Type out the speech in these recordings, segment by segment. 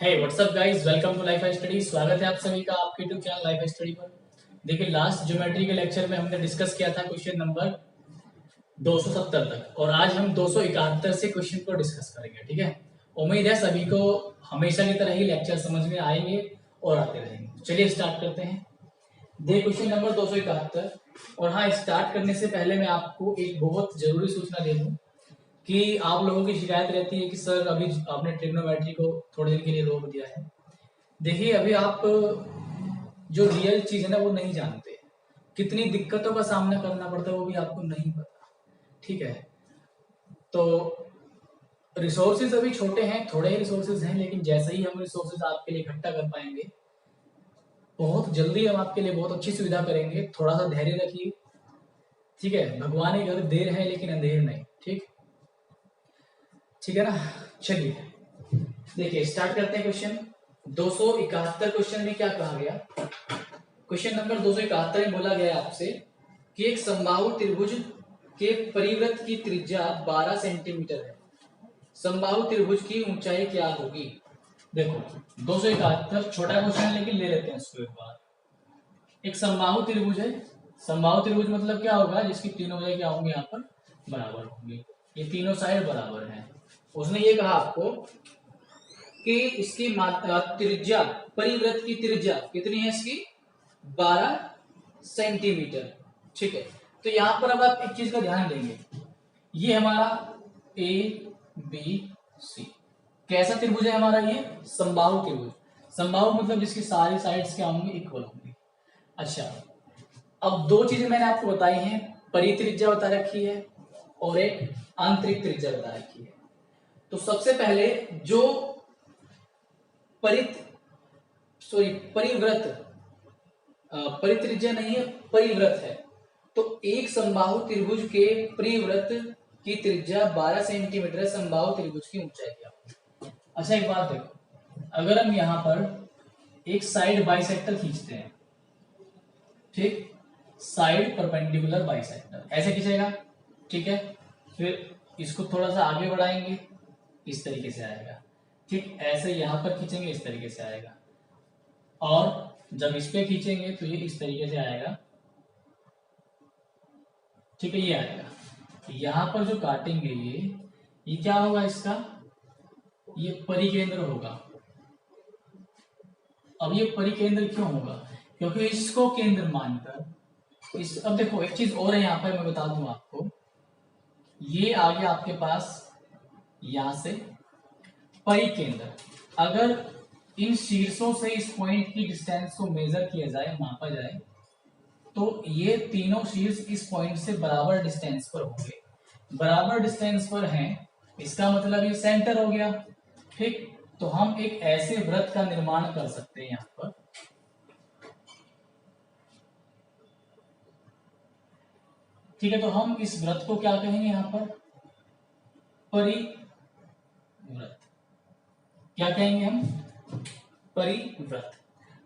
Hey what's up guys, welcome to Life Study. स्वागत है आप सभी का आपके यूट्यूब चैनल लाइफ स्टडी पर। देखिए, लास्ट ज्योमेट्री के लेक्चर में हमने डिस्कस किया था क्वेश्चन नंबर 270 तक, और आज हम 271 से क्वेश्चन को डिस्कस करेंगे। ठीक है, उम्मीद है सभी को हमेशा की तरह ही लेक्चर समझ में आएंगे और आते रहेंगे। चलिए स्टार्ट करते हैं। देखिए, क्वेश्चन नंबर 271। और हाँ, स्टार्ट करने से पहले मैं आपको एक बहुत जरूरी सूचना दे दूं कि आप लोगों की शिकायत रहती है कि सर अभी आपने ट्रिग्नोमेट्री को थोड़े दिन के लिए रोक दिया है। देखिए, अभी आप जो रियल चीज है ना वो नहीं जानते, कितनी दिक्कतों का सामना करना पड़ता है वो भी आपको नहीं पता। ठीक है, तो रिसोर्सेज अभी छोटे हैं, थोड़े ही रिसोर्सेज हैं, लेकिन जैसे ही हम रिसोर्सेज आपके लिए इकट्ठा कर पाएंगे बहुत जल्दी हम आपके लिए बहुत अच्छी सुविधा करेंगे। थोड़ा सा धैर्य रखिए। ठीक है, भगवान के घर देर है लेकिन अंधेर नहीं। ठीक ठीक है ना। चलिए देखिए, स्टार्ट करते हैं। क्वेश्चन 271 क्वेश्चन में क्या कहा गया। क्वेश्चन नंबर 271 में बोला गया आपसे कि एक समबाहु त्रिभुज के परिवृत्त की त्रिज्या 12 सेंटीमीटर है। समबाहु त्रिभुज की ऊंचाई क्या होगी। देखो, 271 छोटा क्वेश्चन है लेकिन ले लेते हैं इसको एक बार। एक समबाहु त्रिभुज है। समबाहु त्रिभुज मतलब क्या होगा, जिसकी तीनों भुजाएं क्या होंगी, यहाँ पर बराबर होंगी। ये तीनों साइड बराबर हैं। उसने ये कहा आपको कि इसकी त्रिज्या, परिवृत्त की त्रिज्या कितनी है इसकी, 12 सेंटीमीटर। ठीक है, तो यहां पर अब आप एक चीज का ध्यान देंगे, ये हमारा ए बी सी कैसा त्रिभुज है हमारा, ये समबाहु त्रिभुज। समबाहु मतलब जिसकी सारी साइड्स क्या होंगी, इक्वल होंगी। अच्छा, अब दो चीजें मैंने आपको बताई हैं, परित्रिज्या बता रखी है और एक आंतरिक त्रिज्या बता रखी है। तो सबसे पहले जो परिवृत्त, परित्रिज्या नहीं है, परिवृत्त है। तो एक समबाहु त्रिभुज के परिवृत्त की त्रिज्या 12 सेंटीमीटर है। समबाहु त्रिभुज की ऊंचाई क्या होगी। अच्छा, एक बात देखो, अगर हम यहां पर एक साइड बाइसेक्टर खींचते हैं, ठीक, साइड परपेंडिकुलर बाइसेक्टर ऐसे खींचेगा। ठीक है, फिर इसको थोड़ा सा आगे बढ़ाएंगे, इस तरीके से आएगा। ठीक, ऐसे यहां पर खींचेंगे, इस तरीके से आएगा। और जब इस पे खींचेंगे तो ये इस तरीके से आएगा। ठीक है, ये आएगा। यहां पर जो काटेंगे ये क्या होगा, इसका ये परिकेंद्र होगा। अब ये परिकेंद्र क्यों होगा, क्योंकि इसको केंद्र मानकर इस, अब देखो एक चीज और है यहाँ पर, मैं बता दूं आपको, ये आ गया आपके पास यहां से परिकेंद्र। अगर इन शीर्षों से इस पॉइंट की डिस्टेंस को मेजर किया जाए, मापा जाए, तो ये तीनों शीर्ष इस पॉइंट से बराबर डिस्टेंस पर होंगे। बराबर डिस्टेंस पर हैं, इसका मतलब ये सेंटर हो गया। ठीक, तो हम एक ऐसे वृत्त का निर्माण कर सकते हैं यहां पर। ठीक है, तो हम इस वृत्त को क्या कहेंगे यहां पर, परिवृत्त। क्या कहेंगे हम, परिवृत्त।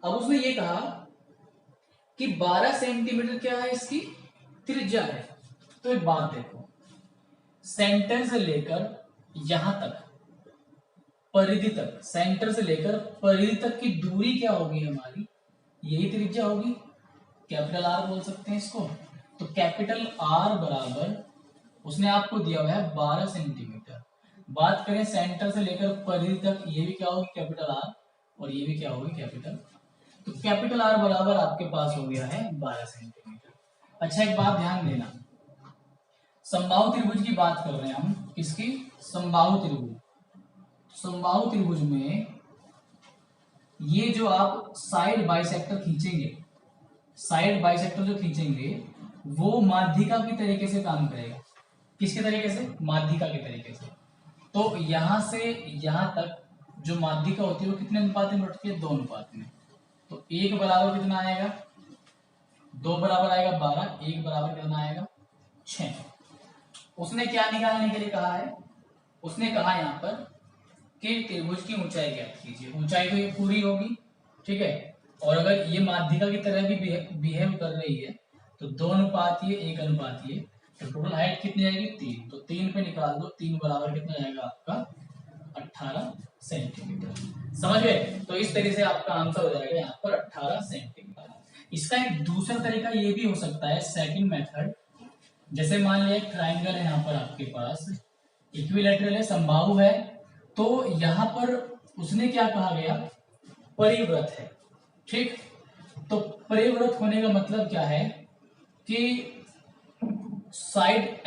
अब उसने ये कहा कि 12 सेंटीमीटर क्या है, इसकी त्रिज्या है। तो एक बात देखो, सेंटर से लेकर यहां तक, परिधि तक, सेंटर से लेकर परिधि तक की दूरी क्या होगी हमारी, यही त्रिज्या होगी। कैपिटल आर बोल सकते हैं इसको। तो कैपिटल आर बराबर उसने आपको दिया हुआ है 12 सेंटीमीटर। बात करें सेंटर से लेकर परिधि तक, ये भी क्या होगी, कैपिटल आर, और ये भी क्या होगी, कैपिटल। तो कैपिटल आर बराबर आपके पास हो गया है 12 सेंटीमीटर। अच्छा, एक बात ध्यान देना, समबाहु त्रिभुज की बात कर रहे हैं हम, किसकी, समबाहु त्रिभुज। समबाहु त्रिभुज में ये जो आप साइड बाइसेक्टर खींचेंगे, साइड बाइसेक्टर जो खींचेंगे वो माध्यिका की तरीके से काम करेगा। किसके तरीके से, माध्यिका के तरीके से। तो यहां से यहां तक जो माध्यिका होती है वो कितने अनुपात में बढ़ती है, 2 अनुपात में। तो एक बराबर कितना आएगा, 2 बराबर आएगा 12, एक बराबर कितना आएगा, 6। उसने क्या निकालने के लिए कहा है, उसने कहा यहाँ पर कि त्रिभुज की ऊंचाई ज्ञात कीजिए। ऊंचाई तो ये पूरी होगी, ठीक है, और अगर ये माध्यिका की तरह भी बिहेव कर रही है तो 2 अनुपात ये, 1 अनुपात ये, तो टोटल हाइट कितनी आएगी, 3। तो 3 पे निकाल दो, 3 बराबर कितना आएगा आपका 18 सेंटीमीटर। समझ गए? तो इस तरीके से आपका आंसर हो जाएगा यहाँ पर 18 सेंटीमीटर। इसका एक दूसरा तरीका ये भी हो सकता है, सेकंड मेथड। जैसे मान लिया एक ट्राइंगल है यहाँ पर आपके पास, इक्विलैटरल है, समबाहु है, तो यहाँ पर उसने क्या कहा गया, परिव्रत है। ठीक, तो परिव्रत होने का मतलब क्या है कि side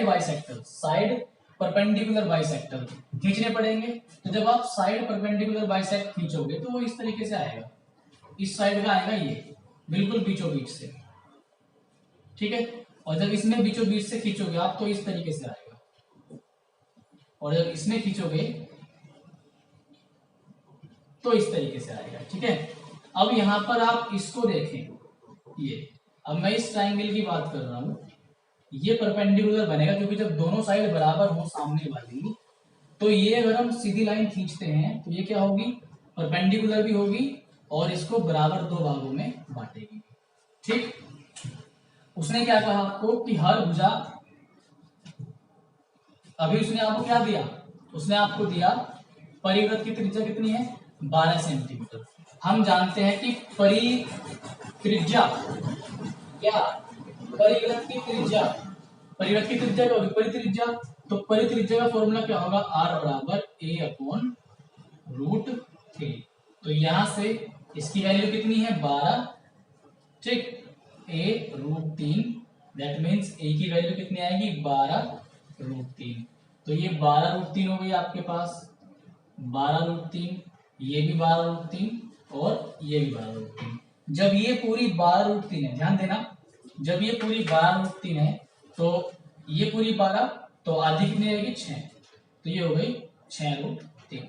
bisector, side perpendicular bisector खींचने पड़ेंगे। तो जब आप साइड परपेंडिकुलर बाइसेक्ट खींचोगे तो वो इस तरीके से आएगा, इस साइड का आएगा ये, बिल्कुल बीचों बीच से। ठीक है, और जब इसमें बीचों बीच से खींचोगे आप तो इस तरीके से आएगा, और जब इसमें खींचोगे तो इस तरीके से आएगा। ठीक है, अब यहां पर आप इसको देखें, ये अब मैं इस ट्राइंगल की बात कर रहा हूं, ये परपेंडिकुलर बनेगा क्योंकि जब दोनों साइड बराबर हो सामने वाली, तो ये अगर हम सीधी लाइन खींचते हैं तो ये क्या होगी, परपेंडिकुलर भी होगी और इसको बराबर दो भागों में बांटेगी। ठीक, उसने क्या कहा आपको कि हर भुजा, अभी उसने आपको क्या दिया, उसने आपको दिया परिवृत्त की त्रिज्या कितनी है, 12 सेंटीमीटर। हम जानते हैं कि परित्रिज्या क्या, परिवृत्त की त्रिज्या, परिवृत्त की त्रिज्या क्या होगी, परित्रिज्या। तो परित्रिज्या का फॉर्मूला क्या होगा, r बराबर a/√3। तो यहां से इसकी वैल्यू कितनी है, 12। ठीक, a√3, दैट मीन्स a की वैल्यू कितनी आएगी, 12√3। तो ये 12√3 हो गई आपके पास, 12√3, ये भी 12√3 और ये भी 12√3। जब ये पूरी 12√3 है, ध्यान देना, जब ये पूरी 12√3 है तो ये पूरी 12, तो आधी कितनी रहेगी, 6, तो ये हो गई 6√3।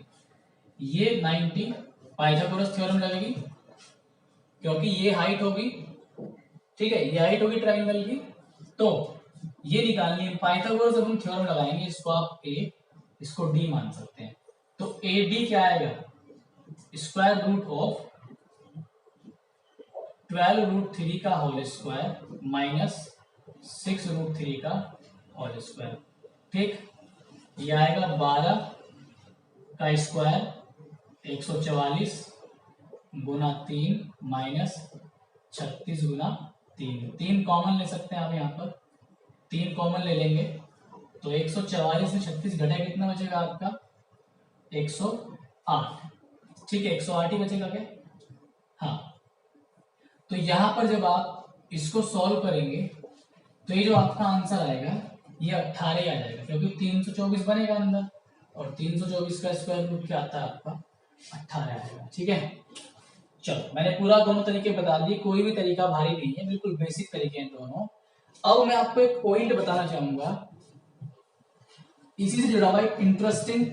ये 90 पाइथागोरस थ्योरम लगेगी क्योंकि ये हाइट होगी। ठीक है, ये हाइट होगी ट्राइंगल की, तो ये निकालनी है पाइथागोरस। जब हम थ्योरम लगाएंगे, इसको आप a, इसको d मान सकते हैं, तो AD क्या आएगा, स्क्वायर रूट ऑफ 12√3 का होल स्क्वायर माइनस 6√3 का होल स्क्वायर। ठीक, ये आएगा 12 का स्क्वायर 144 गुना 3 माइनस 36 गुना 3। 3 कॉमन ले सकते हैं आप, यहाँ पर 3 कॉमन ले लेंगे तो 144 से 36 घटा कितना बचेगा आपका, 108। ठीक है, 108 ही बचेगा क्या, हाँ। तो यहां पर जब आप इसको सॉल्व करेंगे तो ये जो आपका आंसर आएगा ये 18 ही आ जाएगा, क्योंकि 324 बनेगा अंदर, और 324 का स्क्वायर रूट क्या आता है आपका, 18 आएगा। ठीक है, चलो मैंने पूरा दोनों तरीके बता दिए, कोई भी तरीका भारी नहीं है, बिल्कुल बेसिक तरीके हैं दोनों। अब मैं आपको एक पॉइंट बताना चाहूंगा, इसी से जुड़ा हुआ एक इंटरेस्टिंग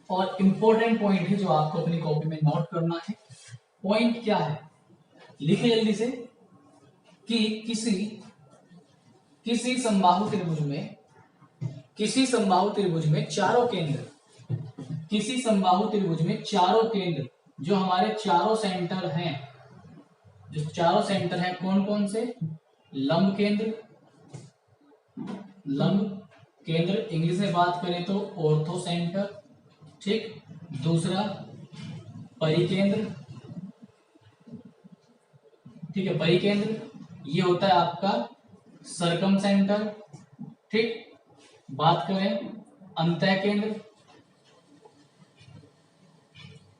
और इंपॉर्टेंट पॉइंट है जो आपको अपनी कॉपी में नोट करना है। पॉइंट क्या है, लिखे जल्दी से, कि किसी समबाहु त्रिभुज में, किसी समबाहु त्रिभुज में चारों केंद्र, किसी समबाहु त्रिभुज में चारों केंद्र, जो हमारे चारों सेंटर हैं, जो चारों सेंटर हैं कौन कौन से, लंब केंद्र, लंब केंद्र इंग्लिश में बात करें तो ऑर्थो सेंटर। ठीक, दूसरा परिकेंद्र, ठीक है, परिकेंद्र ये होता है आपका सरकम सेंटर। ठीक, बात करें अंतः केंद्र,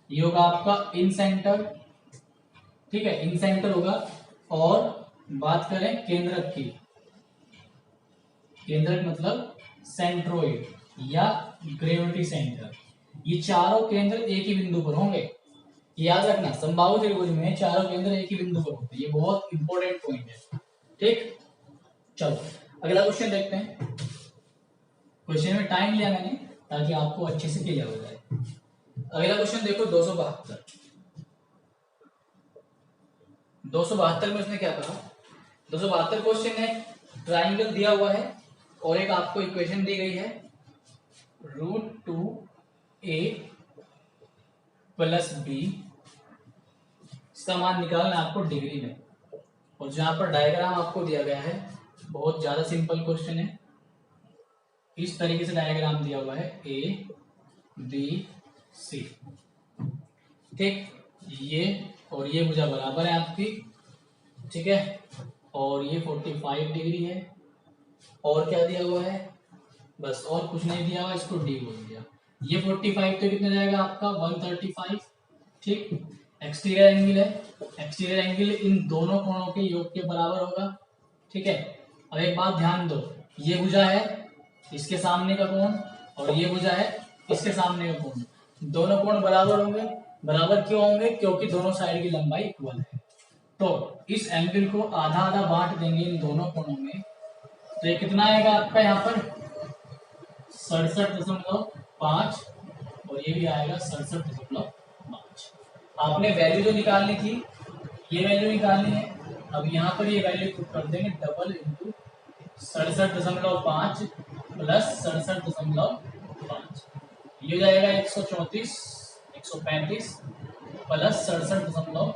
ये होगा आपका इन सेंटर। ठीक है, इन सेंटर होगा। और बात करें केंद्रक की, केंद्रक मतलब सेंट्रोइड या ग्रेविटी सेंटर, ये चारों केंद्र एक ही बिंदु पर होंगे। याद रखना, समबाहु त्रिभुज में चारों केंद्र एक ही बिंदु पर होते हैं, ये बहुत इंपॉर्टेंट पॉइंट है। ठीक, चलो अगला क्वेश्चन देखते हैं। क्वेश्चन में टाइम लिया मैंने ताकि आपको अच्छे से क्लियर हो जाए। अगला क्वेश्चन देखो, 272। 272 में उसने क्या कहा, 272 क्वेश्चन है, ट्राइंगल दिया हुआ है और एक आपको इक्वेशन दी गई है, √2a + b, इसका मान निकालना आपको डिग्री में। और जहां पर डायग्राम आपको दिया गया है, बहुत ज्यादा सिंपल क्वेश्चन है, इस तरीके से डायग्राम दिया हुआ है ए बी सी, ठीक, ये और ये भुजा बराबर है आपकी, ठीक है, और ये 45 डिग्री है, और क्या दिया हुआ है, बस और कुछ नहीं दिया हुआ, इसको डी बोल दिया। ये 45 तो कितना जाएगा आपका 135, ठीक, एक्सटीरियर एंगल है, एक्सटीरियर एंगल इन दोनों कोणों के योग के बराबर होगा, ठीक है। अब एक बात ध्यान दो, ये भुजा है इसके सामने का कोण और ये भुजा है इसके सामने का कोण, दोनों कोण बराबर होंगे। बराबर क्यों होंगे? क्योंकि दोनों साइड की लंबाई इक्वल है। तो इस एंगल को आधा आधा बांट देंगे इन दोनों कोणों में, तो ये कितना आएगा आपका यहाँ पर 67.5, और ये भी आएगा 67.5। आपने वैल्यू जो निकालनी थी ये वैल्यू निकालनी है। अब यहाँ पर ये वैल्यू पुट कर देंगे, डबल इंटू 67.5 प्लस 67.5, ये हो जाएगा 134 135 प्लस 67.5।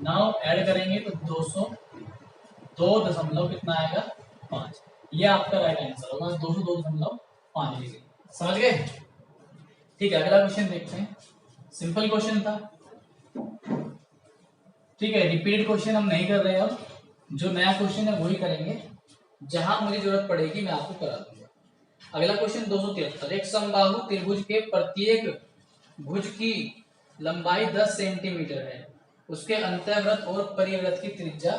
नाउ ऐड करेंगे तो 202 कितना आएगा 5। ये आपका राइट आंसर होगा, 202.5 डिग्री। समझ गए? ठीक है, अगला क्वेश्चन देखते हैं। सिंपल क्वेश्चन था, ठीक है, रिपीटेड क्वेश्चन हम नहीं कर रहे हैं। अब जो नया क्वेश्चन है वही करेंगे, जहां मुझे जरूरत पड़ेगी मैं आपको करा दूंगा। अगला क्वेश्चन 273, एक समबाहु त्रिभुज के प्रत्येक भुज की लंबाई 10 सेंटीमीटर है, उसके अंतःव्रत और परिव्रत की त्रिज्या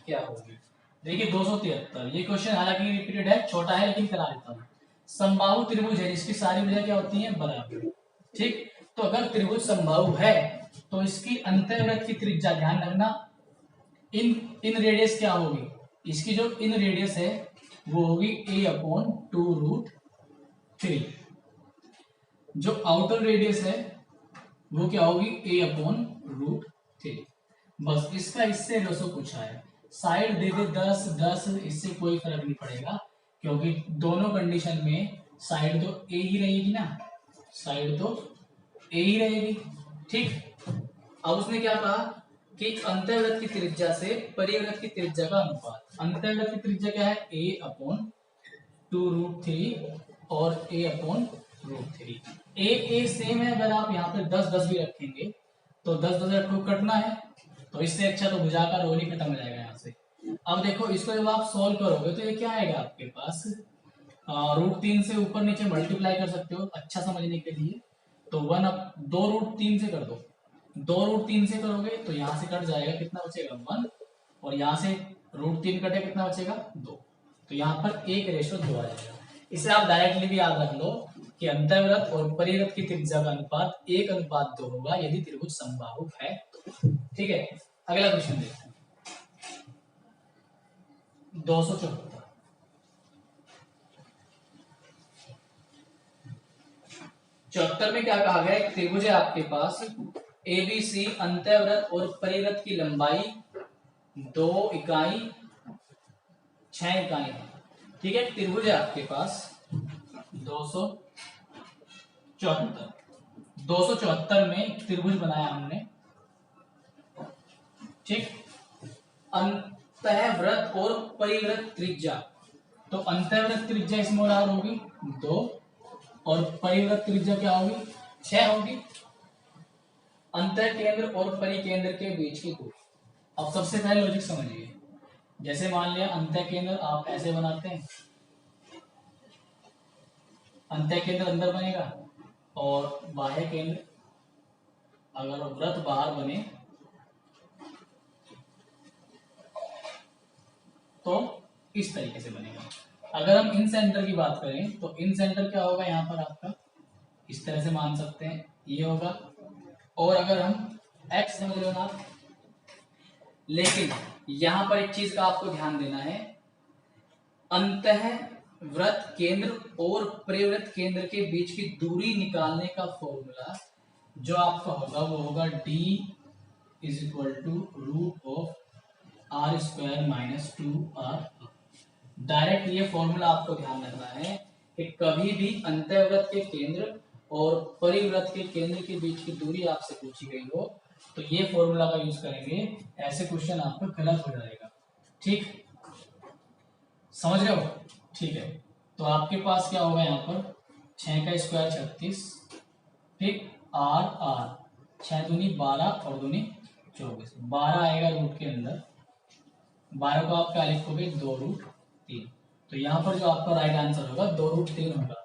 क्या होगी? देखिए 273, ये क्वेश्चन हालांकि रिपीटेड है, छोटा है लेकिन करा देता हूँ। समबाहु त्रिभुज है जिसकी सारी भुजाएं क्या होती हैं, बराबर, ठीक। तो अगर त्रिभुज समबाहु है तो इसकी अंतःव्रत की त्रिज्या, ध्यान रखना, इन रेडियस क्या होगी, इसकी जो इन रेडियस है वो होगी a/2√3, जो आउटर रेडियस है वो क्या होगी a/√3। बस इसका इससे 200 पूछा है, साइड दे दे 10 10, इससे कोई फर्क नहीं पड़ेगा, क्योंकि दोनों कंडीशन में साइड तो a ही रहेगी ना, साइड तो a ही रहेगी, ठीक। अब उसने क्या कहा कि अंतःव्रत की त्रिज्या से परिव्रत की त्रिज्या का अनुपात। अंतःव्रत की त्रिज्या क्या है, a/2√3 और a/√3। a सेम है, अगर आप यहाँ पे 10 10 भी रखेंगे तो 10 10 को कटना है, तो इससे अच्छा तो भुजा का रोल ही खत्म हो जाएगा यहाँ से। अब देखो इसको जब आप सॉल्व करोगे तो ये क्या आएगा आपके पास, √3 से ऊपर नीचे मल्टीप्लाई कर सकते हो अच्छा समझने के लिए, तो 2√3 से कर दो, 2√3 से करोगे तो यहाँ से कट जाएगा, कितना बचेगा 1, और यहाँ से √3 कटे कितना बचेगा 2, तो यहाँ पर 1:2 आ जाएगा। इसे आप डायरेक्टली भी याद रख लो कि अंतःव्रत और परिव्रत की त्रिज्या का अनुपात 1:2 होगा यदि त्रिभुज समबाहु है तो, ठीक है। अगला क्वेश्चन देखते हैं 274। चौहत्तर में क्या कहा गया, एक त्रिभुज है आपके पास ABC, अंतःव्रत और परिव्रत की लंबाई 2 इकाई 6 इकाई है, ठीक है। त्रिभुज है आपके पास 274 में त्रिभुज बनाया हमने, ठीक। अंतःव्रत और परिव्रत त्रिज्या, तो अंतःव्रत त्रिज्या इसमें और होगी 2 और परिव्रत त्रिज्या क्या होगी 6 होगी। अंतः केंद्र और परिकेंद्र के बीच की दूरी। अब सबसे पहले लॉजिक समझिए, जैसे मान लिया अंतः केंद्र आप ऐसे बनाते हैं, अंतः केंद्र अंदर बनेगा और बाह्य केंद्र, अगर वृत्त बाहर बने तो इस तरीके से बनेगा। अगर हम इन सेंटर की बात करें तो इन सेंटर क्या होगा, यहाँ पर आपका इस तरह से मान सकते हैं, ये होगा। और अगर हम x समझ लो ना, लेकिन यहां पर एक चीज का आपको ध्यान देना है, अंतःव्रत केंद्र और परिव्रत केंद्र के बीच की दूरी निकालने का फॉर्मूला जो आपका होगा वो होगा d √r² - 2r। डायरेक्ट ये फॉर्मूला आपको ध्यान रखना है कि कभी भी अंतःव्रत के केंद्र और परिव्रत के केंद्र के बीच की दूरी आपसे पूछी गई हो तो ये फॉर्मूला का यूज करेंगे, ऐसे क्वेश्चन आपका गलत हो जाएगा, ठीक, समझ रहे हो? ठीक है, तो आपके पास क्या होगा यहाँ पर 6 का स्क्वायर 36, फिर आर आर 6 दूनी 12 और दूनी 24, 12 आएगा रूट के अंदर, 12 को आप क्या लिखोगे 2√3। तो यहाँ पर जो आपका राइट आंसर होगा 2√3 होगा।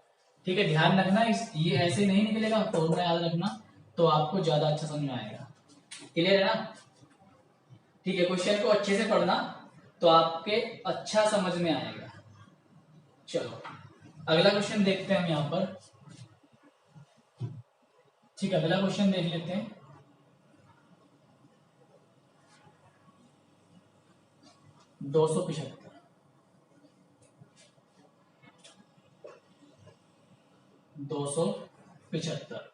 ठीक है, ध्यान रखना ये ऐसे नहीं निकलेगा, फॉर्मूला याद रखना तो आपको ज्यादा अच्छा समझ में आएगा। क्लियर है ना? ठीक है, क्वेश्चन को अच्छे से पढ़ना तो आपके अच्छा समझ में आएगा। चलो अगला क्वेश्चन देखते हैं हम यहाँ पर। ठीक है, अगला क्वेश्चन देख लेते हैं। दो सौ पिछहत्तर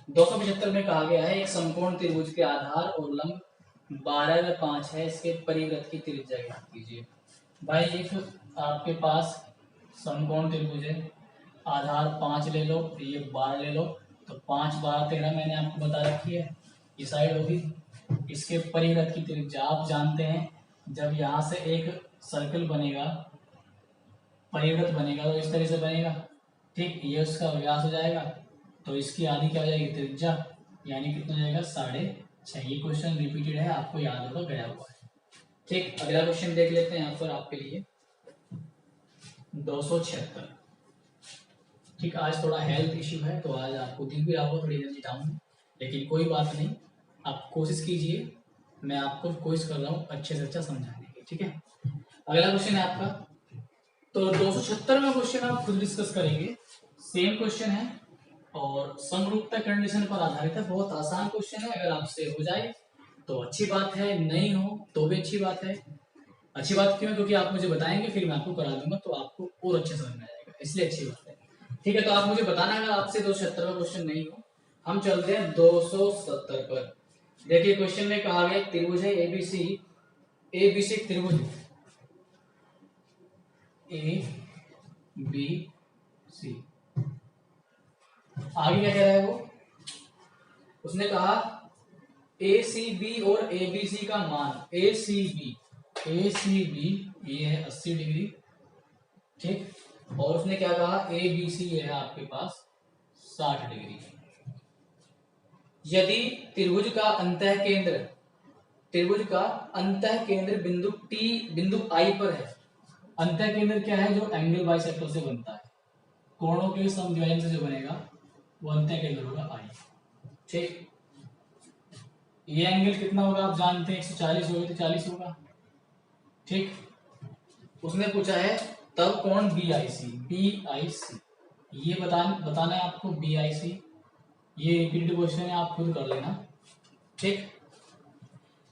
275 में कहा गया है एक समकोण त्रिभुज के आधार और लंब 12/5 है, इसके परिवृत्त की त्रिज्या ज्ञात कीजिए। भाई एक आपके पास समकोण त्रिभुज है, आधार 5 ले लो, ये 12 ले लो, तो 5 12 13 मैंने आपको बता रखी है, ये साइड होगी। इसके परिवृत्त की त्रिज्या आप जानते हैं, जब यहाँ से एक सर्कल बनेगा, परिवृत्त बनेगा तो इस तरह से बनेगा। ठीक, ये उसका व्यास हो जाएगा, तो इसकी आधी क्या हो जाएगी त्रिज्या, यानी कितना हो जाएगा 6.5। ये क्वेश्चन रिपीटेड है, आपको याद होगा, गया हुआ है। ठीक, अगला क्वेश्चन देख लेते हैं यहाँ पर आपके लिए 276। ठीक, आज थोड़ा हेल्थ इश्यू है तो आज आपको दिख भी रहा होगा थोड़ी एनर्जी डाउन, लेकिन कोई बात नहीं, आप कोशिश कीजिए, मैं आपको कोशिश कर रहा हूँ अच्छे से अच्छा समझाने की। ठीक है, अगला क्वेश्चन है आपका, तो 276वां क्वेश्चन आप खुद डिस्कस करेंगे। सेम क्वेश्चन है और समरूपता कंडीशन पर आधारित है, बहुत आसान क्वेश्चन है। अगर आपसे हो जाए तो अच्छी बात है, नहीं हो तो भी अच्छी बात है। अच्छी बात क्यों? क्योंकि आप मुझे बताएंगे, फिर मैं आपको करा दूंगा तो आपको और अच्छे समझ में आएगा, इसलिए अच्छी बात है। ठीक है, तो आप मुझे बताना अगर आपसे 276वां क्वेश्चन नहीं हो। हम चलते हैं 270 पर। देखिए क्वेश्चन में कहा गया त्रिभुज है एबीसी, एबीसी त्रिभुज ए बी सी। आगे क्या कह रहा है वो, उसने कहा ए सी बी और ए बी सी का मान, ए सी बी ये है 80 डिग्री। ठीक, और उसने क्या कहा ए बी सी ये है आपके पास 60 डिग्री। यदि त्रिभुज का अंतः केंद्र बिंदु टी, बिंदु आई पर है। अंतः केंद्र क्या है? जो एंगल बाइसेक्टर से बनता है, कोणों के समद्विभाजन से जो बनेगा वो अंतः केंद्र होगा आई। ठीक, ये एंगल कितना होगा आप जानते हैं, 140 होगा तो 40 होगा। ठीक, उसने पूछा है तब कोण बी आई सी, ये बताना है आपको बी आई सी। ये रिपीटेड क्वेश्चन है, आप खुद कर लेना। ठीक,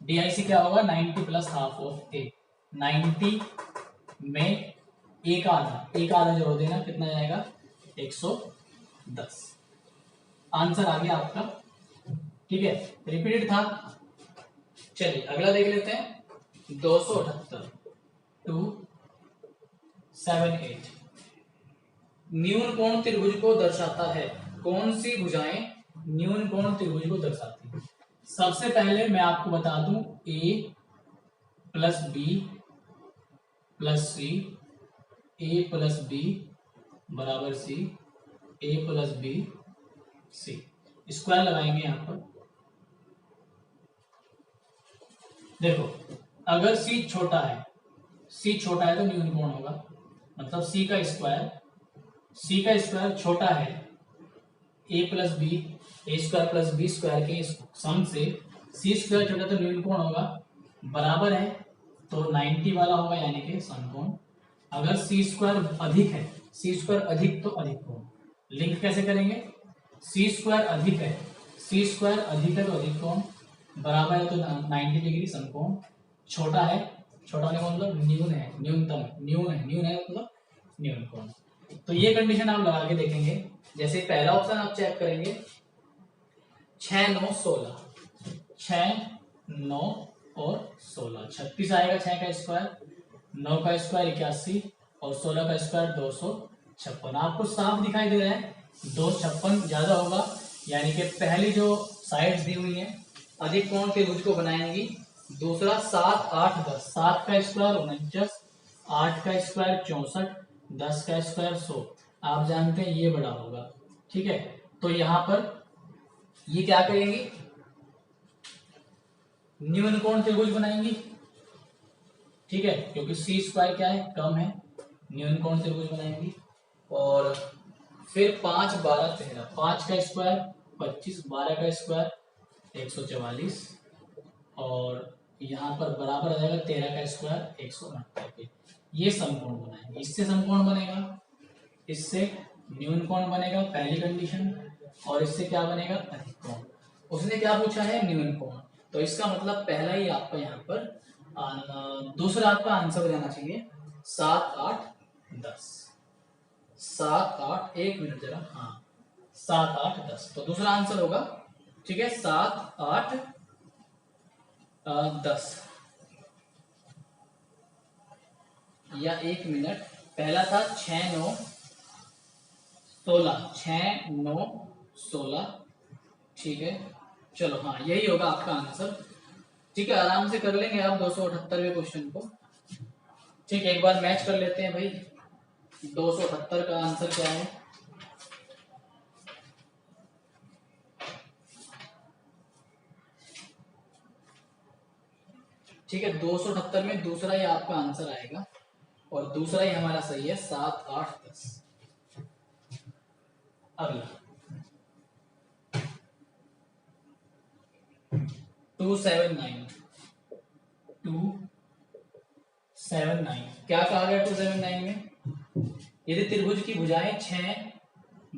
डी आई सी क्या होगा 90 प्लस हाफ ऑफ ए, 90 में एक आधा जोड़ देना, कितना जाएगा 110। आंसर आ गया आपका। ठीक है, रिपीटेड था। चलिए अगला देख लेते हैं 278 278। न्यून कोण त्रिभुज को दर्शाता है। कौन सी भुजाएं न्यून कोण त्रिभुज को दर्शाती है? सबसे पहले मैं आपको बता दूं ए प्लस बी प्लस सी, ए प्लस बी बराबर सी, ए प्लस बी सी। स्क्वायर लगाएंगे यहां पर। देखो अगर सी छोटा है तो न्यून कोण होगा, मतलब सी का स्क्वायर छोटा है ए प्लस बी, ए स्क्वायर प्लस बी स्क्वायर के सम से सी स्क्वायर छोटा तो न्यून कोण होगा, बराबर है तो 90 वाला होगा, यानी कि समकोण। अगर सी स्क्वायर अधिक है, सी स्क्वायर अधिक तो अधिक कोण। लिंक कैसे करेंगे? सी स्क्वायर अधिक है तो अधिक कोण, बराबर है तो 90 डिग्री समकोण। छोटा है, छोटा होने का मतलब न्यून है, न्यून है मतलब न्यून कोण। तो ये कंडीशन आप लगा के देखेंगे। जैसे पहला ऑप्शन आप चेक करेंगे 6 9 16, 6 9 और 16, 36 आएगा 6 का स्क्वायर, 9 का स्क्वायर 81 और 16 का स्क्वायर 256। आपको साफ दिखाई दे रहा है 256 ज्यादा होगा, यानी कि पहली जो साइड्स दी हुई है अधिक कोण त्रिभुज को बनाएंगी। दूसरा 7 8 10, 7 का स्क्वायर 49, 8 का स्क्वायर 64, 10 का स्क्वायर 100। आप जानते हैं ये बड़ा होगा, ठीक है। तो यहाँ पर ये क्या करेंगी, न्यून कोण त्रिभुज बनाएंगी, ठीक है, क्योंकि सी स्क्वायर क्या है, कम है, न्यून कोण त्रिभुज बनाएंगी। और फिर 5 12 13, 5 का स्क्वायर 25, 12 का स्क्वायर 144, और यहाँ पर बराबर आ जाएगा 13 का स्क्वायर 169 के। ये समकोण बनाएंगे, इससे समकोण बनेगा, इससे न्यून कोण बनेगा पहली कंडीशन, और इससे क्या बनेगा, अधिक कोण। उसने क्या पूछा है, न्यून कोण, तो इसका मतलब पहला ही आपका यहाँ पर दूसरा आपका आंसर हो जाना चाहिए 7 8 10। 7 8, एक मिनट जरा, हाँ 7 8 10, तो दूसरा आंसर होगा, ठीक है, 7 8 10। या एक मिनट, पहला था 6 9 16, 6 9 16, ठीक है, चलो हाँ यही होगा आपका आंसर, ठीक है। आराम से कर लेंगे आप 278वें क्वेश्चन को, ठीक है। एक बार मैच कर लेते हैं भाई, 278 का आंसर क्या है, ठीक है। 278 में दूसरा ही आपका आंसर आएगा, और दूसरा ही हमारा सही है, 7 8 10। अगला 279, 279 क्या कहा गया 279 में, यदि त्रिभुज की भुजाएं 6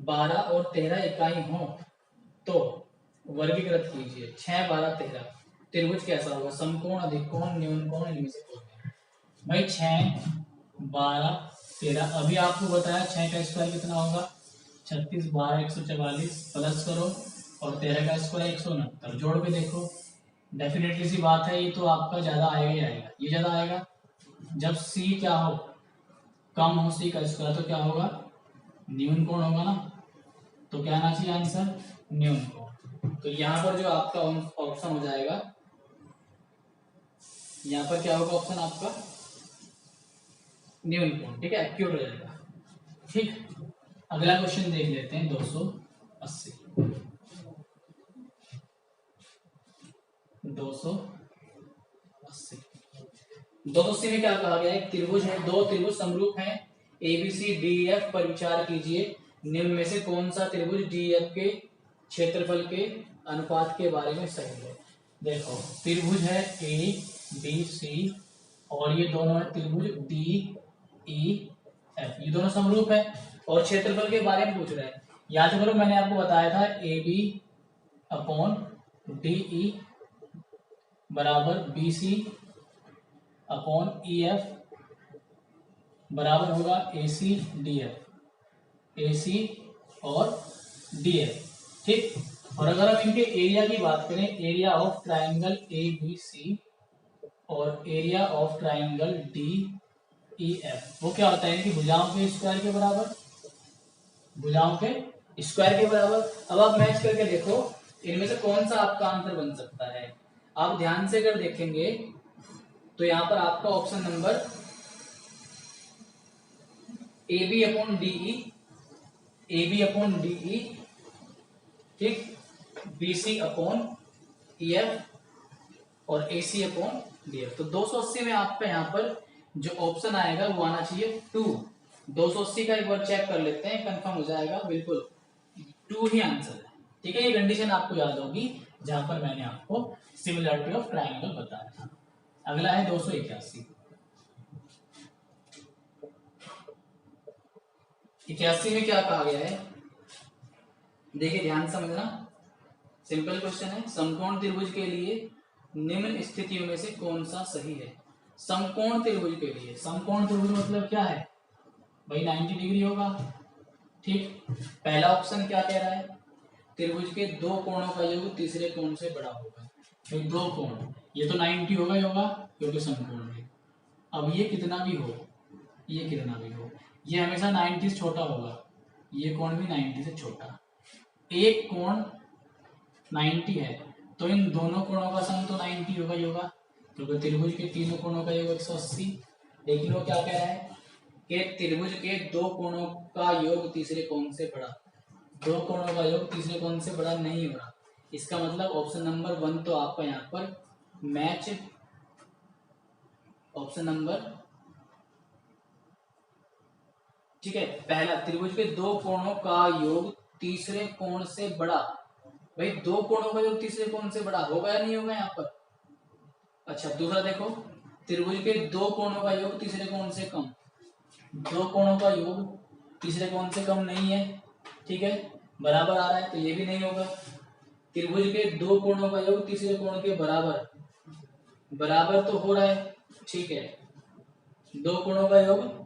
12 और 13 इकाई हो तो वर्गीकृत कीजिए। 6 12 13 त्रिभुज कैसा होगा, समकोण, अधिक कोण, न्यून कोण, इनमें से कोई नहीं। भाई 6 12 13, अभी आपको बताया 6 का स्क्वायर कितना होगा 36, 12 144, प्लस करो, और 13 का स्क्वायर 169, जोड़ के देखो, डेफिनेटली सी बात है ये तो आपका ज्यादा आएगा ही आएगा, ये ज्यादा आएगा। जब सी क्या हो, कम हो सी का स्क्वायर, तो क्या होगा, न्यून कोण होगा ना, तो क्या आना चाहिए आंसर, न्यून कोण। तो यहाँ पर जो आपका ऑप्शन हो जाएगा, यहाँ पर क्या होगा ऑप्शन आपका, न्यून कोण, ठीक है, एक्यूट हो जाएगा, ठीक। अगला क्वेश्चन देख लेते हैं, 280 280 में क्या कहा गया है, त्रिभुज है, दो त्रिभुज समरूप हैं एबीसी डीएफ पर विचार कीजिए, निम्न में से कौन सा त्रिभुज डीएफ के क्षेत्रफल के अनुपात के बारे में सही है। देखो त्रिभुज है ए बी सी, और ये दोनों है त्रिभुज डी ई एफ, ये दोनों समरूप है, और क्षेत्रफल के बारे में पूछ रहा है। याद करो मैंने आपको बताया था A B upon D E बराबर B C upon E F बराबर होगा ए सी डी एफ, ए सी और डी एफ, ठीक। और अगर हम इनके एरिया की बात करें, area of triangle A B C और area of triangle D E F, वो क्या होता है, इनकी भुजाओं के स्क्वायर के बराबर, भुजाओं के स्क्वायर के बराबर। अब आप मैच करके देखो इनमें से कौन सा आपका आंसर बन सकता है। आप ध्यान से अगर देखेंगे तो यहाँ पर आपका option number A B upon D E, A B upon D E, ठीक, B C upon E F और A C upon D F. तो 280 में आपका यहाँ पर जो ऑप्शन आएगा वो आना चाहिए 2। 280 का एक बार चेक कर लेते हैं, कंफर्म हो जाएगा, बिल्कुल 2 ही आंसर है, ठीक है। ये कंडीशन आपको याद होगी जहां पर मैंने आपको सिमिलरिटी ऑफ ट्राइंगल बताया था। अगला है 281। 81 में क्या कहा गया है, देखिए ध्यान समझना, सिंपल क्वेश्चन है, समकोण त्रिभुज के लिए निम्न स्थितियों में से कौन सा सही है। समकोण त्रिभुज के लिए, समकोण त्रिभुज मतलब क्या है भाई, 90 डिग्री होगा, ठीक। पहला ऑप्शन क्या कह रहा है, त्रिभुज के दो कोणों का योग तीसरे कोण से बड़ा होगा, तो दो कोण, ये तो 90 होगा ही होगा क्योंकि समकोण है। अब ये कितना भी हो, ये कितना भी हो, ये हमेशा 90 से छोटा होगा, ये कोण भी 90 से छोटा। एक कोण 90 है तो इन दोनों कोणों का सम तो 90 होगा ही होगा, क्योंकि त्रिभुज के तीनों कोणों का योग 180, लेकिन वो क्या कह रहा है कि त्रिभुज के दो कोणों का योग तीसरे कोण से बड़ा, दो कोणों का योग तीसरे कोण से बड़ा नहीं हो रहा। इसका मतलब ऑप्शन नंबर 1 तो आपका यहाँ पर मैच, ऑप्शन नंबर, ठीक है, पहला त्रिभुज के दो कोणों का योग तीसरे कोण से बड़ा। भाई दो कोणों का योग तीसरे कोण से बड़ा होगा या नहीं होगा यहाँ पर। अच्छा दूसरा देखो, त्रिभुज के दो कोणों का योग तीसरे कोण से कम, दो कोणों का योग तीसरे कोण से कम नहीं है, ठीक है, बराबर आ रहा है तो ये भी नहीं होगा। त्रिभुज के दो कोणों का योग तीसरे कोण के बराबर, बराबर तो हो रहा है, ठीक है, दो कोणों का योग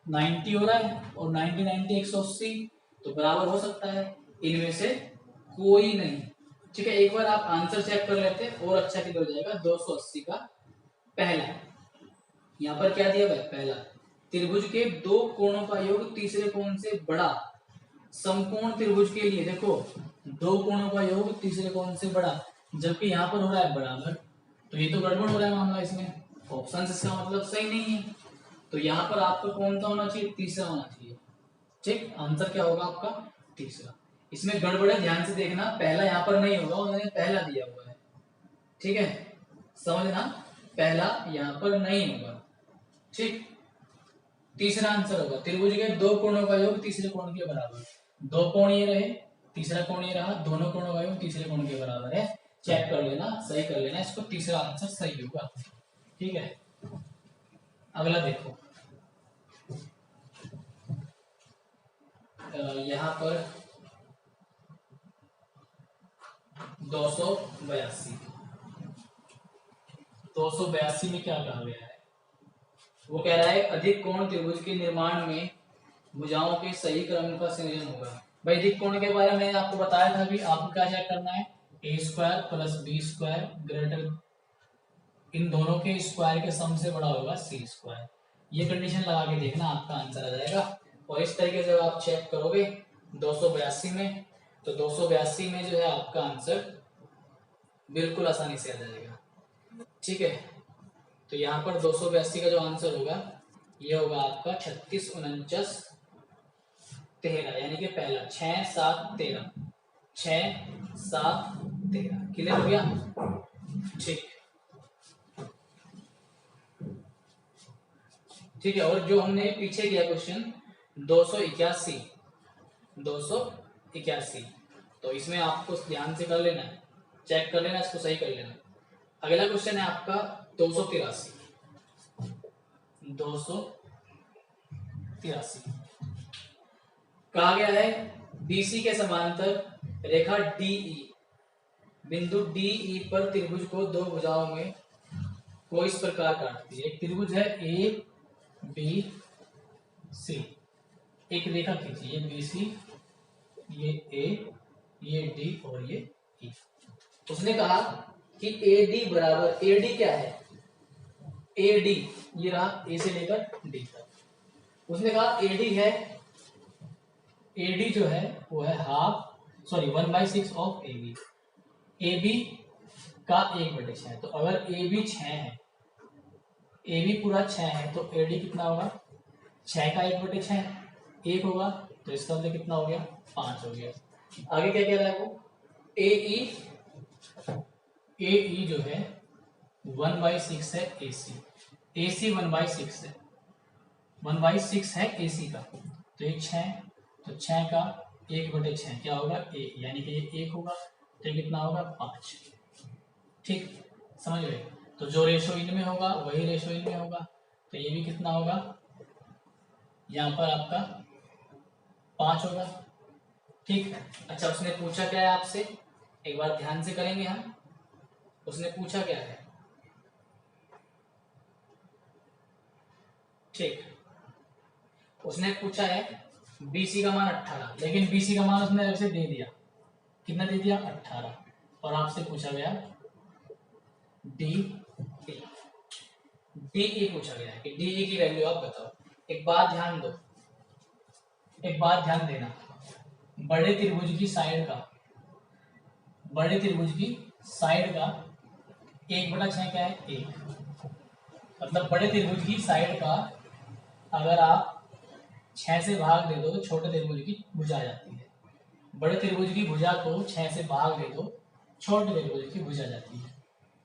90 हो रहा है और 90 90 180 तो बराबर हो सकता है, इनमें से कोई नहीं, ठीक है। एक बार आप आंसर चेक कर लेते हैं और अच्छा क्लियर हो जाएगा। 280 का पहला, यहाँ पर क्या दिया हुआ है, पहला त्रिभुज के दो कोणों का योग तीसरे कोण से बड़ा, समकोण त्रिभुज के लिए देखो दो कोणों का योग तीसरे कोण से बड़ा, जबकि यहाँ पर हो रहा है बराबर, तो ये तो गड़बड़ हो रहा है मामला, इसमें ऑप्शन इसका मतलब सही नहीं है। तो यहाँ पर आपका कौन सा होना चाहिए, तीसरा होना चाहिए, ठीक। आंसर क्या होगा आपका, तीसरा। इसमें गड़बड़ है, ध्यान से देखना, पहला यहाँ पर नहीं होगा, उन्होंने पहला दिया हुआ है, ठीक है, समझना, पहला यहाँ पर नहीं होगा, ठीक। तीसरा आंसर होगा त्रिभुज के दो कोणों का योग तीसरे कोण के बराबर, दो कोण ये रहे, तीसरा कोण ये रहा, दोनों कोणों का योग तीसरे कोण के बराबर है। चेक कर लेना, सही कर लेना इसको, तीसरा आंसर सही होगा, ठीक है। अगला देखो, यहाँ पर 282, 282 में क्या कहा गया है, वो कह रहा है अधिक कोण त्रिभुज के निर्माण में भुजाओं के सही क्रम का संयोजन होगा। भाई अधिक कोण के बारे में मैंने आपको बताया था, अभी आपको क्या चेक करना है, a square plus B square greater, इन दोनों के स्क्वायर के सम से बड़ा होगा c स्क्वायर। ये कंडीशन लगा के देखना, आपका आंसर आ जाएगा। और इस तरीके से आप चेक करोगे 282 में, तो 282 में जो है आपका आंसर बिल्कुल आसानी से आ जाएगा, ठीक है। तो यहाँ पर 282 का जो आंसर होगा ये होगा आपका 36 49 13, यानी कि पहला 6 7 13, 6 7 13, क्लियर हो गया, ठीक, ठीक है। और जो हमने पीछे किया क्वेश्चन 281, 281, तो इसमें आपको ध्यान से कर लेना है, चेक कर लेना, इसको सही कर लेना। अगला क्वेश्चन है आपका 283, 283 कहा गया है BC के समांतर रेखा DE, बिंदु DE पर त्रिभुज को दो भुजाओं में को इस प्रकार काटती है। एक त्रिभुज है ABC, एक रेखा खींचिए, ये BC, ये A, ये D और ये E। उसने कहा कि AD बराबर, AD क्या है, AD ये रहा A से लेकर D तक। उसने कहा AD है, AD जो है वो है 1/6 ऑफ AB, AB का 1/6, तो अगर AB 6 है, AB पूरा 6 है, तो AD कितना होगा, 6 का 1/6 1 होगा, तो इसका मतलब कितना हो गया, 5 हो गया। आगे क्या कह रहा है वो, AE जो है 1/6 है AC, AC 1/6 है, 1/6 है AC का, तो ये 6, तो 6 का 1/6 क्या होगा, A, यानी कि ये 1 होगा, तो ये कितना होगा, 5, ठीक, समझ गए। तो जो रेशो इनमें होगा वही रेशो इनमें होगा, तो ये भी कितना होगा, यहाँ पर आपका 5 होगा, ठीक। अच्छा उसने पूछा क्या है आपसे, एक बार ध्यान से करेंगे हम, उसने पूछा क्या है, ठीक, उसने पूछा है BC का मान 18, लेकिन BC का मान उसने ऐसे दे दिया, कितना दे दिया, 18, और आपसे पूछा गया DE पूछा गया है कि DE की वैल्यू आप बताओ। एक बात ध्यान दो, एक बात ध्यान देना, बड़े त्रिभुज की साइड का, बड़े त्रिभुज की साइड का 1/6 क्या है, 1, मतलब बड़े त्रिभुज की साइड का अगर आप 6 से भाग दे दो तो छोटे त्रिभुज की भुजा आ जाती है। बड़े त्रिभुज की भुजा को 6 से भाग दे दो, छोटे त्रिभुज की भुजा आ जाती है।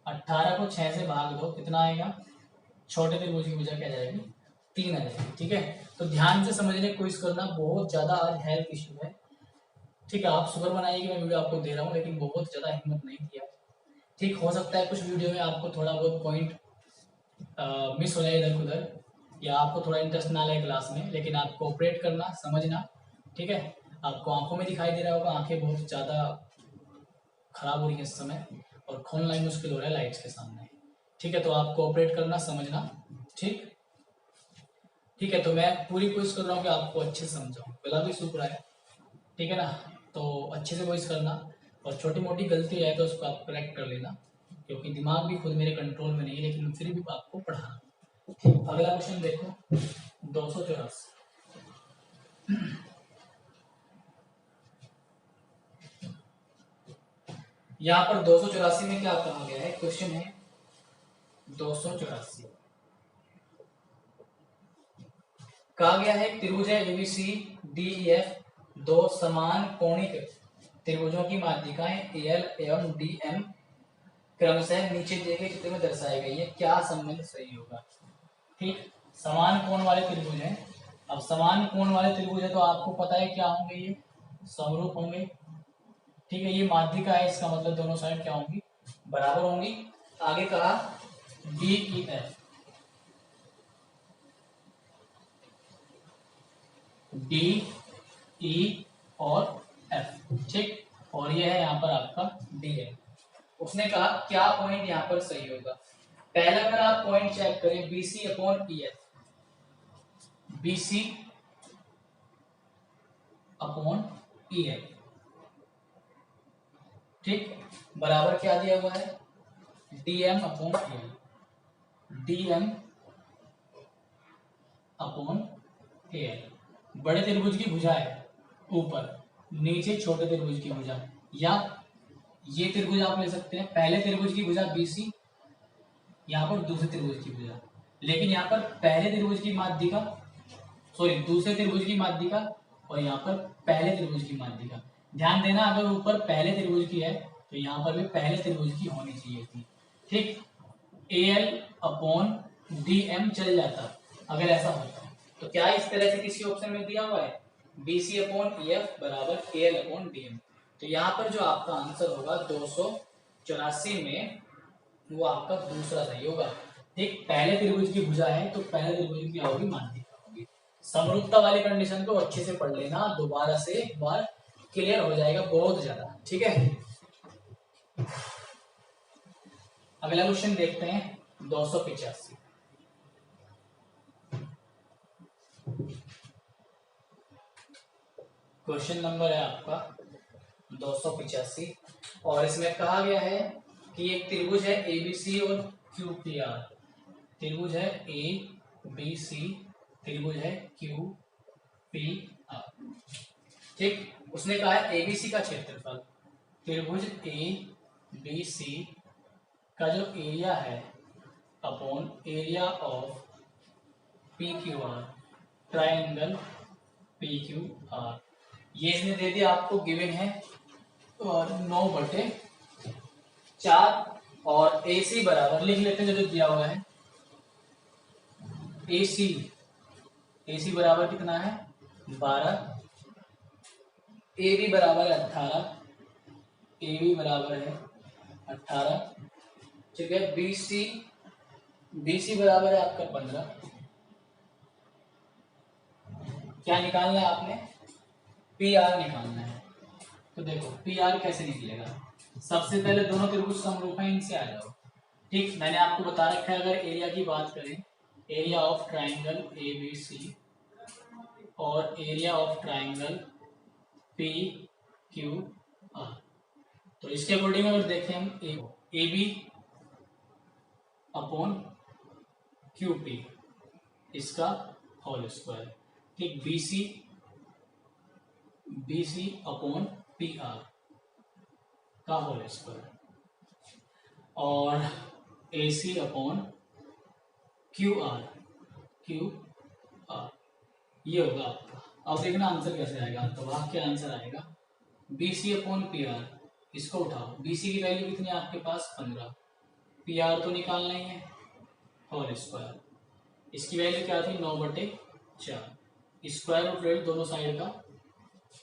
18 को 6 से भाग दो, कितना आएगा? छोटे त्रिभुज की भुजा क्या जाएगी? 3 आ जाएगी। ठीक है, तो ध्यान से समझने की कोशिश करना, बहुत ज्यादा आज हेल्थ इशू है। ठीक है, आप शुक्र मनाइए कि मैं वीडियो आपको दे रहा हूँ, लेकिन बहुत ज्यादा हिम्मत नहीं किया। ठीक, हो सकता है कुछ वीडियो में आपको थोड़ा बहुत पॉइंट मिस हो जाए इधर उधर, या आपको थोड़ा इंटरेस्ट ना लगे क्लास में, लेकिन आप कोऑपरेट करना, समझना। ठीक है, आपको आंखों में दिखाई दे रहा होगा, आंखें बहुत ज़्यादा खराब हो रही है इस समय, और खोलना ही मुश्किल हो रहा है लाइट्स के सामने। ठीक है, तो आप कोऑपरेट करना, समझना। ठीक ठीक है, तो मैं पूरी कोशिश कर रहा हूँ कि आपको अच्छे से समझाऊँ, गला भी सूख रहा है। ठीक है ना, तो अच्छे से कोशिश करना, और छोटी मोटी गलती है तो उसको आप करेक्ट कर लेना, क्योंकि दिमाग भी खुद मेरे कंट्रोल में नहीं है, लेकिन फिर भी आपको पढ़ाना। ठीक, अगला क्वेश्चन देखो, 284। यहाँ पर 284 में क्या कहा गया है? क्वेश्चन है 284, कहा गया है त्रिभुज है एबीसी डीईएफ, दो समान कोणिक त्रिभुजों की माध्यिकाएं एल एवं डीएम क्रमशः नीचे दिए गए चित्र में दर्शाई गई है, क्या संबंध सही होगा? ठीक, समान कोण वाले त्रिभुज हैं। अब समान कोण वाले त्रिभुज है तो आपको पता है क्या होंगे? ये समरूप होंगे। ठीक है, ये माध्यिका है, इसका मतलब दोनों साइड क्या होंगी? बराबर होंगी। आगे कहा D E F, D E और एफ। ठीक, और ये है यहाँ पर आपका डी एम। उसने कहा क्या पॉइंट यहाँ पर सही होगा? पहला अगर आप पॉइंट चेक करें, BC upon E F, BC upon E F, ठीक, बराबर क्या दिया हुआ है? DM upon L, DM upon L. बड़े त्रिभुज की भुजा है ऊपर, नीचे छोटे त्रिभुज की भुजा, या ये त्रिभुज आप ले सकते हैं, पहले त्रिभुज की भुजा बीसी, यहाँ पर दूसरे त्रिभुज की भुजा, लेकिन यहाँ पर पहले त्रिभुज की माध्यिका, सॉरी दूसरे त्रिभुज की माध्यिका, और यहाँ पर पहले त्रिभुज की माध्यिका। ध्यान देना, अगर ऊपर पहले त्रिभुज की है तो यहाँ पर भी पहले त्रिभुज की होनी चाहिए थी। ठीक, एल अपॉन डी एम चल जाता अगर ऐसा होता। तो क्या इस तरह से किसी ऑप्शन में दिया हुआ है? B C upon E F बराबर एल अपॉन डी एम। तो यहाँ पर जो आपका आंसर होगा 284 में, वो आपका दूसरा सही होगा। ठीक, पहले त्रिभुज की भुजा है तो पहले त्रिभुज की क्या होगी? माध्यिका होगी। समरूपता वाली कंडीशन को अच्छे से पढ़ लेना, दोबारा से एक बार क्लियर हो जाएगा बहुत ज्यादा। ठीक है, अगला क्वेश्चन देखते हैं 285। क्वेश्चन नंबर है आपका 285, और इसमें कहा गया है कि एक त्रिभुज है एबीसी और क्यू पी आर। त्रिभुज है ए बी सी, त्रिभुज है क्यू पी आर। ठीक, उसने कहा है एबीसी का क्षेत्रफल, त्रिभुज ए बी सी का जो एरिया है अपॉन एरिया ऑफ पी क्यू आर, ट्राइंगल पी क्यू आर, ये इसने दे दिया आपको, गिवन है, और 9/4, और ए सी बराबर लिख लेते हैं जो दिया हुआ है। ए सी बराबर कितना है? 12, ए बी बराबर है 18, ए बी बराबर है 18। ठीक है, बी सी बराबर है आपका 15। क्या निकालना है आपने? पी आर निकालना है। तो देखो पी आर कैसे निकलेगा? सबसे पहले दोनों त्रिभुज समरूप हैं, इनसे आ जाओ। ठीक, मैंने आपको बता रखा है, अगर एरिया की बात करें, area of triangle A B C और एरिया ऑफ ट्राइंगल पी क्यू आर, तो इसके अकॉर्डिंग अगर देखें हम, A B upon Q P, इसका होल स्क्वायर। ठीक, B C upon P R का होल स्क्वायर, और A C upon Q R, Q R ये होगा आपका। अब देखना आंसर कैसे आएगा आपका। वहां क्या आंसर आएगा, B C upon P R. इसको उठाओ, बी सी की वैल्यू कितनी है आपके पास 15, पी आर तो निकालना ही है, होल स्क्वायर। इसकी वैल्यू क्या थी 9/4, स्क्वायर रूट ले लो दोनों साइड का,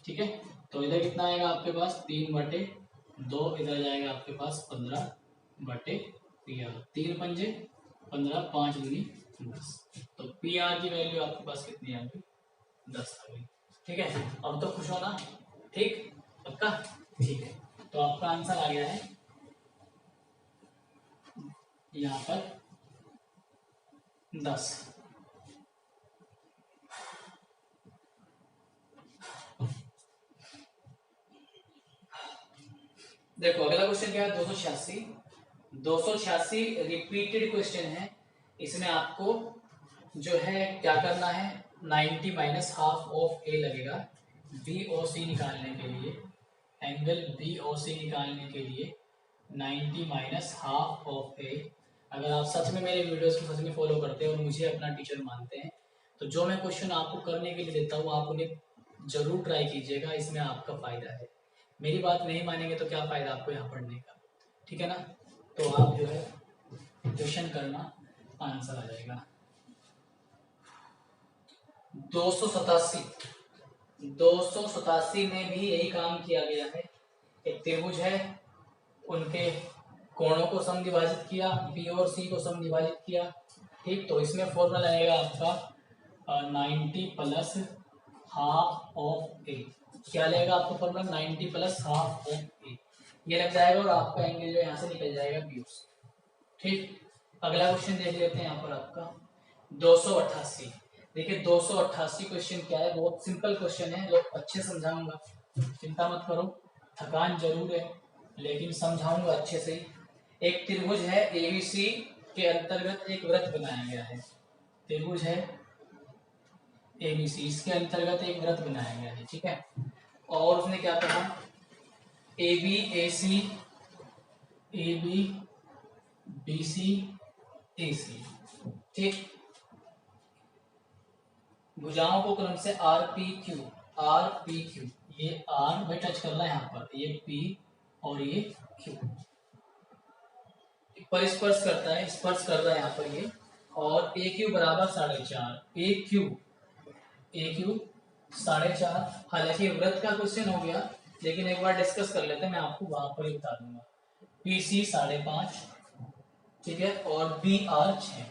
ठीक है। तो इधर कितना आएगा आपके पास 3/2, इधर जाएगा आपके पास 15/PR, 3×5 = 15, 5×10। तो पी आर की वैल्यू आपके पास कितनी आ गई 10 आ गई, ठीक है। अब तो खुश हो ना, ठीक पक्का, ठीक है। तो आपका आंसर आ गया है यहाँ पर 10। देखो अगला क्वेश्चन क्या है 286 रिपीटेड क्वेश्चन है। इसमें आपको जो है क्या करना है, 90 माइनस हाफ ऑफ ए लगेगा बी ओ सी निकालने के लिए, एंगल बी ओ सी निकालने के लिए 90 माइनस हाफ ऑफ ए। अगर आप सच में मेरे वीडियोस को सच में फॉलो करते हैं और मुझे अपना टीचर मानते हैं तो जो मैं क्वेश्चन आपको करने के लिए देता हूँ आप उन्हें जरूर ट्राई कीजिएगा, इसमें आपका फायदा है। मेरी बात नहीं मानेंगे तो क्या फायदा आपको यहाँ पढ़ने का, ठीक है ना। तो आप जो है क्वेश्चन करना, आंसर आ जाएगा 287 में भी यही काम किया गया है। एक त्रिभुज है, उनके कोणों को समद्विभाजित किया, बी और सी को समद्विभाजित किया, ठीक। तो इसमें फॉर्मूला लगेगा आपका 90 प्लस हाफ ऑफ ए। क्या लगेगा आपको फॉर्मूला 90 प्लस हाफ ऑफ ए, ये लग जाएगा और आपका एंगल जो यहाँ से निकल जाएगा बी, ठीक। अगला क्वेश्चन देख लेते हैं यहाँ पर आपका 288। देखिए 288 क्वेश्चन क्या है, बहुत सिंपल क्वेश्चन है, लोग अच्छे समझाऊंगा, चिंता मत करो, थकान जरूर है लेकिन समझाऊंगा अच्छे से ही। एक त्रिभुज है एबीसी के अंतर्गत एक वृत्त बनाया गया है, त्रिभुज है एबीसी, इसके अंतर्गत एक वृत्त बनाया गया है, ठीक है। और उसने क्या कहा, A B A C, A B B C A C, ठीक। भुजाओं को क्रम से आर पी क्यू, ये आर भाई टच कर रहा है यहाँ पर, ये पी और ये क्यू पर स्पर्श करता है, स्पर्श कर रहा है यहाँ पर ये। और ए क्यू बराबर 4.5, ए क्यू 4.5। हालांकि वृत्त का क्वेश्चन हो गया लेकिन एक बार डिस्कस कर लेते हैं, मैं आपको वहां पर ही बता दूंगा। पी सी 5.5, ठीक है, और बी आर 6।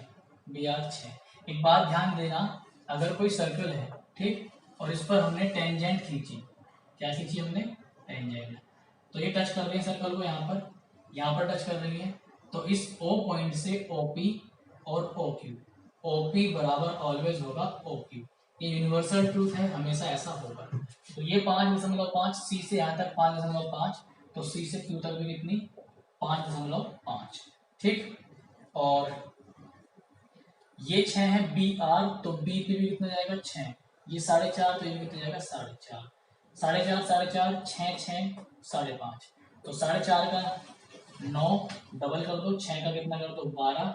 एक बात ध्यान देना, अगर कोई सर्कल है, ठीक, और इस पर हमने टेंजेंट खींची, क्या खींची हमने, टेंजेंट, तो ये टच कर रही है सर्कल को, यहाँ पर टच कर रही है। तो इस O पॉइंट से OP और OQ, OP बराबर ऑलवेज होगा OQ, ये यूनिवर्सल ट्रूथ है, हमेशा ऐसा होगा। तो ये 5.5, सी से यहाँ तक 5.5, तो सी से Q तक भी कितनी 5.5, ठीक। और ये 6 है बी आर, तो बी पे भी कितना जाएगा 6, ये 4.5, तो ये भी कितना जाएगा 4.5, 6, 5.5, तो 4.5 का 9 डबल कर दो, 6 का कितना कर दो 12,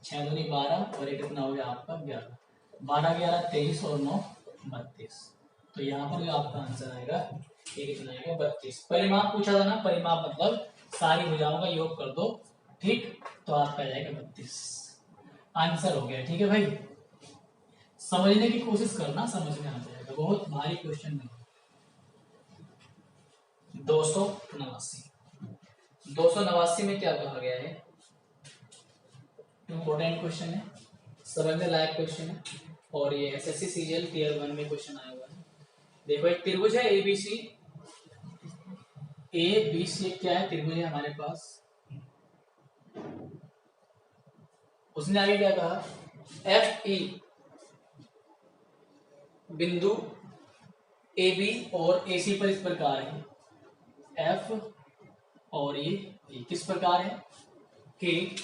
6 दूनी 12 और ये कितना हो गया आपका 11, 12 11 23 और 9 32। तो यहाँ पर जो आपका आंसर आएगा ये कितना आएगा 32। परिमाप पूछा था ना, परिमाप मतलब सारी भुजाओं का योग कर दो, ठीक, तो आपका जाएगा 32। आंसर हो गया, ठीक है भाई। समझने की कोशिश करना, समझ में आ जाएगा, बहुत भारी क्वेश्चन नहीं। 289 में क्या कहा गया है, इंपॉर्टेंट क्वेश्चन है, समझने लायक क्वेश्चन है, और ये एसएससी सीजीएल टियर 1 में क्वेश्चन आया हुआ है। देखो एक त्रिभुज है एबीसी, एबीसी क्या है, त्रिभुज है हमारे पास। उसने आगे क्या कहा, एफ ई बिंदु ए बी और ए सी पर इस प्रकार है, एफ और ये किस प्रकार है कि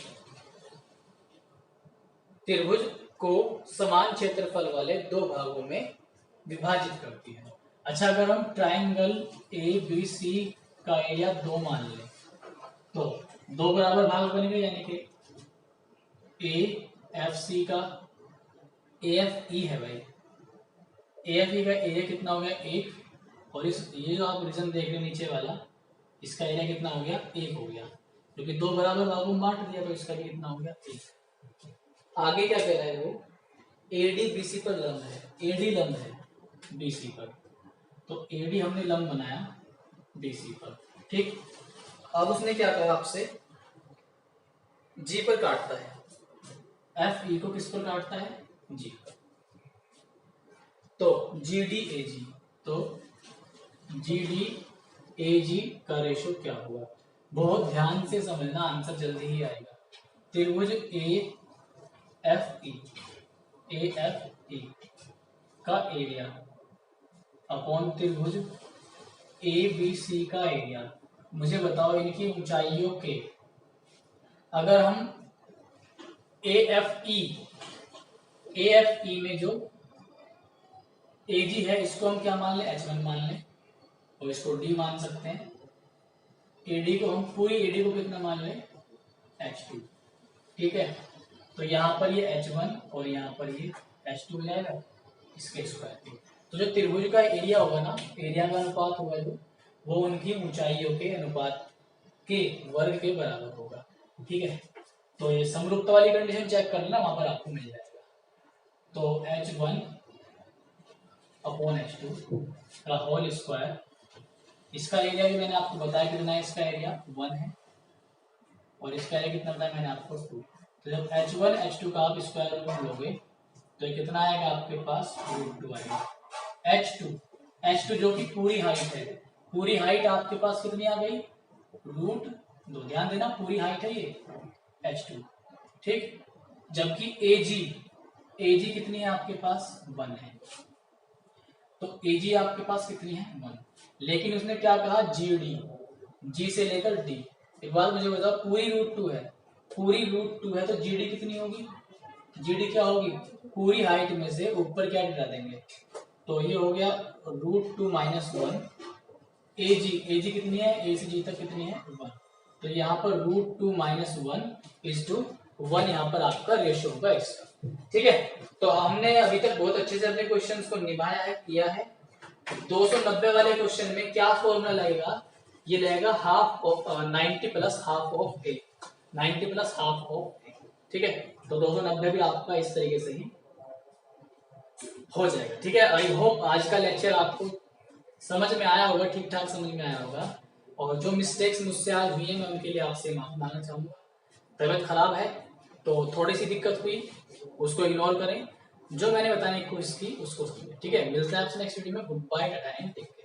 त्रिभुज को समान क्षेत्रफल वाले दो भागों में विभाजित करती है। अच्छा, अगर हम ट्राइंगल ए बी सी का एरिया 2 मान लें तो 2 बराबर भाग बनेंगे, यानी कि ए एफ सी का ए एफ ई है भाई, ए एफ ई का एरिया कितना हो गया 1, और इस ये जो आप रीजन देख रहे हैं नीचे वाला, इसका एरिया कितना हो गया 1 हो गया, क्योंकि 2 बराबर भागों में बांट दिया तो इसका भी कितना हो गया 1। आगे क्या कह रहा है वो, एडी बीसी पर लंब है, एडी लंब है बीसी पर, तो एडी हमने लंब बनाया बीसी पर, ठीक। अब उसने क्या कहा आपसे, जी पर काटता है, एफ ई को किस पर काटता है, जी पर, तो जी डी ए जी, तो जी डी ए जी का रेशो क्या हुआ, बहुत ध्यान से समझना, आंसर जल्दी ही आएगा। त्रिभुज ए एफ ई का एरिया अपॉन त्रिभुज ए बी सी का एरिया, मुझे बताओ इनकी ऊंचाइयों के, अगर हम ए एफ ई में जो ए जी है इसको हम क्या मान लें, H1 मान लें, और इसको D मान सकते हैं, AD को हम पूरी AD को कितना मान लें, H2, ठीक है। तो यहाँ पर ये H1 और यहाँ पर ये H2 हो जाएगा इसके स्क्वायर के, तो जो त्रिभुज का एरिया होगा ना, एरिया का अनुपात होगा जो, वो उनकी ऊंचाइयों के अनुपात के वर्ग के बराबर होगा, ठीक है। तो ये समरूपता वाली कंडीशन चेक कर लेना, वहां पर आपको मिल जाएगा। तो H1 अपॉन H2 का होल स्क्वायर, इसका एरिया भी मैंने आपको बताया कितना है, इसका एरिया 1 है और इसका एरिया कितना बताया मैंने आपको 2। तो जब H1 H2 का आप स्क्वायर रूट लोगे तो ये कितना आएगा आपके पास, √2 आएगा। H2 जो कि पूरी हाइट है, पूरी हाइट आपके पास कितनी आ गई, √2, ध्यान देना पूरी हाइट है ये H2, ठीक। जबकि AG कितनी है आपके पास, 1 है, तो AG आपके पास कितनी है, 1, लेकिन उसने क्या कहा, जी से लेकर D। एक बात मुझे बताओ, पूरी √2 है, पूरी √2 है, तो GD कितनी होगी, GD क्या होगी, पूरी हाइट में से ऊपर क्या गिरा देंगे, तो ये हो गया √2 - 1, AG कितनी है, A से G तक कितनी है, 1, तो यहाँ पर √2 - 1 यहाँ पर आपका रेशो होगा इसका, ठीक है। तो हमने अभी तक बहुत अच्छे से अपने क्वेश्चंस को निभाया है, किया है। 290 वाले क्वेश्चन में क्या फॉर्मूला लगेगा, ये लगेगा 90 + half of A, 90 + half of A, ठीक है। तो 290 भी आपका इस तरीके से ही हो जाएगा, ठीक है। आई होप आज का लेक्चर आपको समझ में आया होगा, ठीक ठाक समझ में आया होगा, और जो मिस्टेक्स मुझसे आज हुई है मैं उनके लिए आपसे माफी मांगना चाहूंगा। तबीयत खराब है तो थोड़ी सी दिक्कत हुई, उसको इग्नोर करें, जो मैंने बताने की कोशिश की उसको सुनिए, ठीक है। मिलते हैं आपसे नेक्स्ट वीडियो में, good bye, tata and take care.